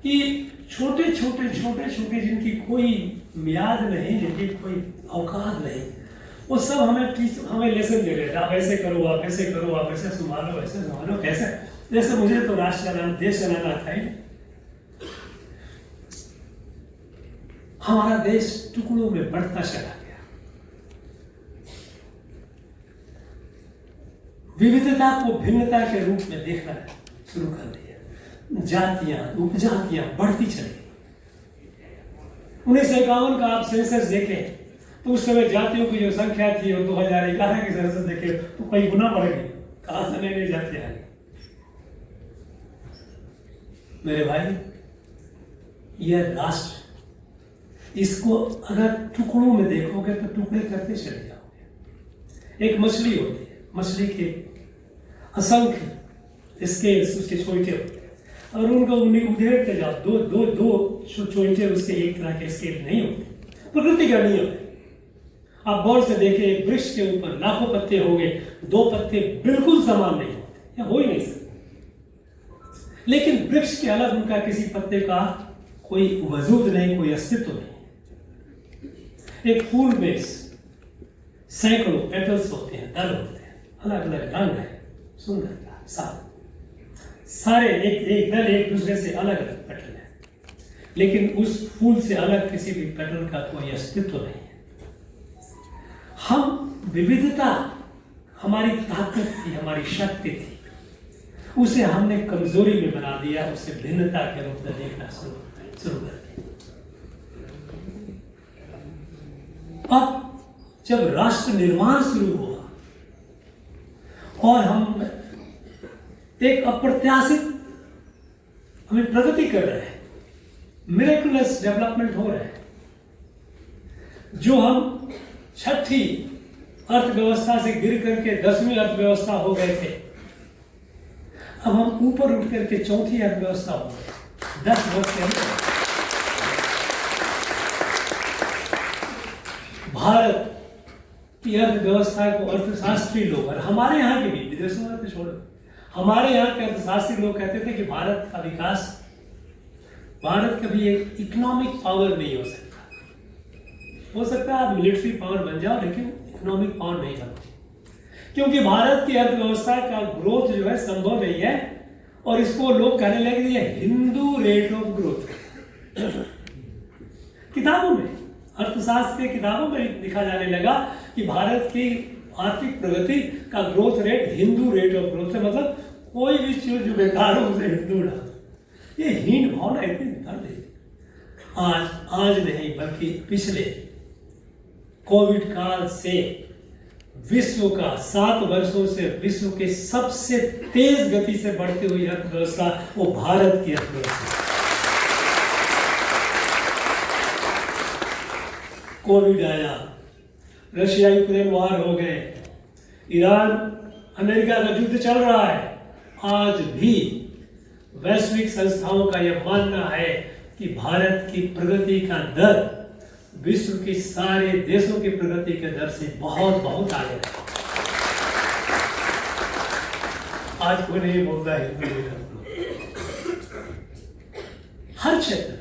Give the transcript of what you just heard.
कि छोटे छोटे जिनकी कोई मियाद नहीं, जिनकी कोई औकात नहीं, वो सब हमें लेसन दे रहे थे। आप ऐसे करो, आप ऐसे करो, आप ऐसे संभालो, ऐसे संभालो। कैसे? जैसे मुझे तो राष्ट्र चलाना, देश चलाना था ही। हमारा देश टुकड़ों में बढ़ता चला गया। विविधता को भिन्नता के रूप में देखना शुरू कर दिया। जातियां, उपजातियां बढ़ती चली। 1951 का आप सेंसस देखें तो उस समय जातियों की जो संख्या थी और 2011 की सेंसस देखें तो कई गुना बढ़ गई। कहां से नई नई जातियां आ गई। मेरे भाई, यह राष्ट्र, इसको अगर टुकड़ों में देखोगे तो टुकड़े करते चले जाओगे। एक मछली होती है, मछली के असंख्य स्केल्स उसके छोटे होते हैं, और उनको उधेड़ते जाओ, दो छोटे उसके एक तरह के स्केल नहीं होते। प्रकृति का नियम है। आप गौर से देखें, एक वृक्ष के ऊपर लाखों पत्ते होंगे, 2 पत्ते बिल्कुल समान नहीं होते, या हो ही नहीं सकते। लेकिन वृक्ष के अलग उनका किसी पत्ते का कोई वजूद नहीं, कोई अस्तित्व नहीं। एक फूल में सैकड़ों पेटल्स होते हैं, दल होते हैं, अलग अलग रंग है, सुंदरता, सारे एक दल एक दूसरे से अलग अलग पेटल है, लेकिन उस फूल से अलग किसी भी पेटल का कोई अस्तित्व नहीं है। हम विविधता हमारी ताकत थी, हमारी शक्ति थी, उसे हमने कमजोरी में बना दिया, उसे भिन्नता के रूप में देखना शुरू कर दिया। अब जब राष्ट्र निर्माण शुरू हुआ और हम एक अप्रत्याशित हमें प्रगति कर रहे हैं, मिरेकुलस डेवलपमेंट हो रहा है, जो हम 6ठी अर्थव्यवस्था से गिर करके 10वीं अर्थव्यवस्था हो गए थे, अब हम ऊपर उठ करके 4थी अर्थव्यवस्था हो गए 10 वर्ष के अंदर। भारत की अर्थव्यवस्था को अर्थशास्त्री लोग, और हमारे यहाँ के भी, विदेशों में तो छोड़ो, हमारे यहाँ के अर्थशास्त्री लोग कहते थे कि भारत का विकास, भारत कभी एक इकोनॉमिक पावर नहीं हो सकता। हो सकता है आप मिलिट्री पावर बन जाओ, लेकिन इकोनॉमिक पावर नहीं बनो, क्योंकि भारत की अर्थव्यवस्था का ग्रोथ जो है संभव नहीं है। और इसको लोग कहने लगे ये हिंदू रेट ऑफ ग्रोथ। किताबों में, अर्थशास्त्र की किताबों में लिखा जाने लगा कि भारत की आर्थिक प्रगति का growth rate Hindu rate of growth है, मतलब कोई भी चीज जो बेकार हो उसे हिंदू डाल। ये हीन भावना इतनी कर देती। आज नहीं बल्कि पिछले कोविड काल से विश्व का 7 वर्षों से विश्व के सबसे तेज गति से बढ़ती हुई अर्थव्यवस्था वो भारत की अर्थव्यवस्था। कोविड आया, रशिया यूक्रेन वार हो गए, ईरान अमेरिका का युद्ध चल रहा है। आज भी वैश्विक संस्थाओं का यह मानना है कि भारत की प्रगति का दर विश्व के सारे देशों की प्रगति के दर से बहुत बहुत आगे है। आज कोई नहीं बोलता है, हर क्षेत्र